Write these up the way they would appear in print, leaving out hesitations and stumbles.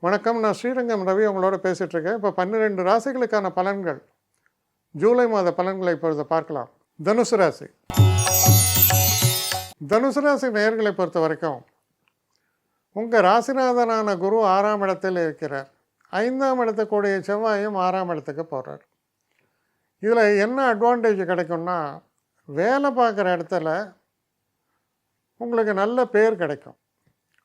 வணக்கம். நான் ஸ்ரீரங்கம் ரவி உங்களோட பேசிகிட்டு இருக்கேன். இப்போ 12 ராசிகளுக்கான பலன்கள், ஜூலை மாத பலன்களை இப்பொழுது பார்க்கலாம். தனுசு ராசி. தனுசு ராசி நேயர்களை பொறுத்த வரைக்கும் உங்கள் ராசிநாதனான குரு 6ஆம் இடத்தில் இருக்கிறார். 5ஆம் இடத்துக்குடைய செவ்வாயும் 6ஆம் இடத்துக்கு போகிறார். இதில் என்ன அட்வான்டேஜ் கிடைக்கும்னா, வேலை பார்க்குற இடத்துல உங்களுக்கு நல்ல பேர் கிடைக்கும்.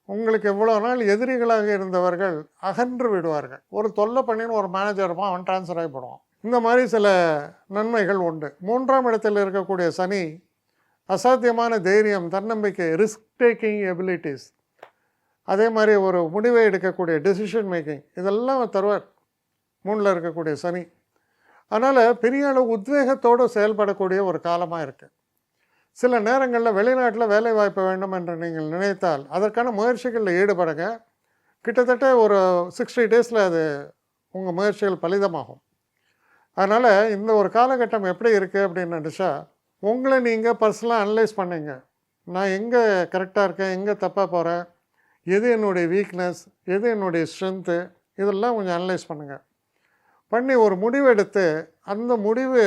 உங்களுக்கு எவ்வளோ நாள் எதிரிகளாக இருந்தவர்கள் அகன்று விடுவார்கள். ஒரு தொல்லை பண்ணின்னு ஒரு மேனேஜர் இருப்பான், அவன் ட்ரான்ஸ்ஃபர் ஆகி போடுவான். இந்த மாதிரி சில நன்மைகள் உண்டு. 3ஆம் இடத்தில் இருக்கக்கூடிய சனி அசாத்தியமான தைரியம், தன்னம்பிக்கை, ரிஸ்க் டேக்கிங் எபிலிட்டிஸ், அதே மாதிரி ஒரு முடிவை எடுக்கக்கூடிய டெசிஷன் மேக்கிங், இதெல்லாம் தருவார் 3ல் இருக்கக்கூடிய சனி. அதனால் பெரிய அளவு உத்வேகத்தோடு செயல்படக்கூடிய ஒரு காலமாக இருக்குது. சில நேரங்களில் வெளிநாட்டில் வேலை வாய்ப்பு வேண்டும் என்று நீங்கள் நினைத்தால் அதற்கான முயற்சிகளில் ஈடுபடுங்க. கிட்டத்தட்ட ஒரு 60 டேஸில் அது உங்கள் முயற்சிகள் பலிதமாகும். அதனால் இந்த ஒரு காலகட்டம் எப்படி இருக்குது அப்படின்னு நினச்சா, உங்களை நீங்கள் பர்சனலாக அனலைஸ் பண்ணுங்க. நான் எங்கே கரெக்டாக இருக்கேன், எங்கே தப்பாக போகிறேன், எது என்னுடைய வீக்னஸ், எது என்னுடைய ஸ்ட்ரென்த்து, இதெல்லாம் கொஞ்சம் அனலைஸ் பண்ணுங்கள். பண்ணி ஒரு முடிவு எடுத்து அந்த முடிவு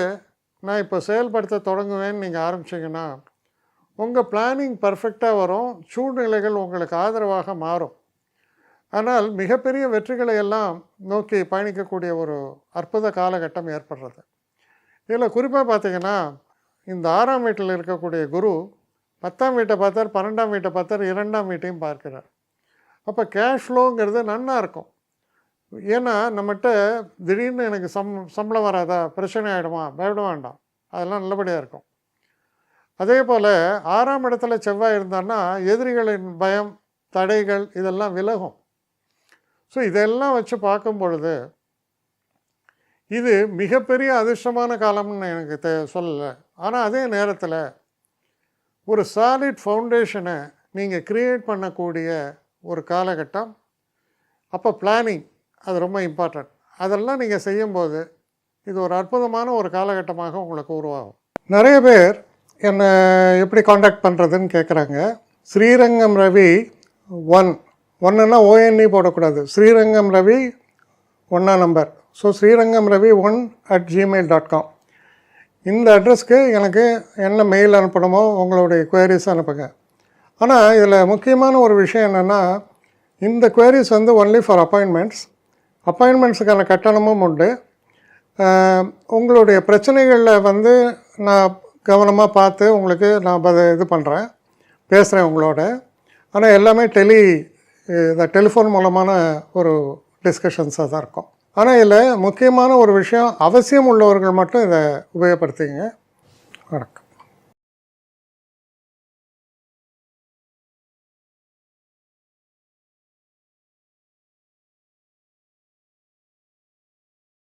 நான் இப்போ செயல்படுத்த தொடங்குவேன்னு நீங்கள் ஆரம்பிச்சிங்கன்னா உங்கள் பிளானிங் பர்ஃபெக்டாக வரும். சூழ்நிலைகள் உங்களுக்கு ஆதரவாக மாறும். ஆனால் மிகப்பெரிய வெற்றிகளை எல்லாம் நோக்கி பயணிக்கக்கூடிய ஒரு அற்புத காலகட்டம் ஏற்படுறது. இதில் குறிப்பாக பார்த்திங்கன்னா, இந்த 6ஆம் வீட்டில் இருக்கக்கூடிய குரு 10ஆம் வீட்டை பார்த்தார், 12ஆம் வீட்டை பார்த்தார், 2ஆம் வீட்டையும் பார்க்கிறார். அப்போ கேஷ் ஃப்ளோங்கிறது நன்னா இருக்கும். ஏன்னா நம்மகிட்ட திடீர்னு எனக்கு சம்பளம் வராதா, பிரச்சனை ஆகிடுமா, பயப்பட வேண்டாம், அதெல்லாம் நல்லபடியாக இருக்கும். அதே போல் 6ஆம் இடத்துல செவ்வாய் இருந்தான்னா எதிரிகளின் பயம், தடைகள் இதெல்லாம் விலகும். ஸோ இதெல்லாம் வச்சு பார்க்கும் பொழுது இது மிகப்பெரிய அதிர்ஷ்டமான காலம்னு எனக்கு சொல்லலை. ஆனால் அதே நேரத்தில் ஒரு சாலிட் ஃபவுண்டேஷனை நீங்கள் க்ரியேட் பண்ணக்கூடிய ஒரு காலகட்டம். அப்போ பிளானிங் அது ரொம்ப இம்பார்ட்டன்ட். அதெல்லாம் நீங்கள் செய்யும்போது இது ஒரு அற்புதமான ஒரு காலகட்டமாக உங்களுக்கு உருவாகும். நிறைய பேர் என்னை எப்படி காண்டாக்ட் பண்ணுறதுன்னு கேட்குறாங்க. ஸ்ரீரங்கம் ரவி 1ன்னா ONE போடக்கூடாது, ஸ்ரீரங்கம் ரவி 1ஆம் number. So Srirangam Ravi 1@gmail.com இந்த அட்ரஸ்க்கு எனக்கு என்ன மெயில் அனுப்பணுமோ உங்களுடைய குவரிஸ் அனுப்புங்க. ஆனால் இதில் முக்கியமான ஒரு விஷயம் என்னென்னா, இந்த குவரிஸ் ஒன்லி ஃபார் அப்பாயின்மெண்ட்ஸுக்கான கட்டணமும் உண்டு. உங்களுடைய பிரச்சனைகளில் நான் கவனமாக பார்த்து உங்களுக்கு நான் இது பண்ணுறேன், பேசுகிறேன் உங்களோட. ஆனால் எல்லாமே டெலிஃபோன் மூலமான ஒரு டிஸ்கஷன்ஸாக தான் இருக்கும். ஆனால் இதில் முக்கியமான ஒரு விஷயம், அவசியம் உள்ளவர்கள் மட்டும் இதை உபயோகப்படுத்திங்க. வணக்கம்.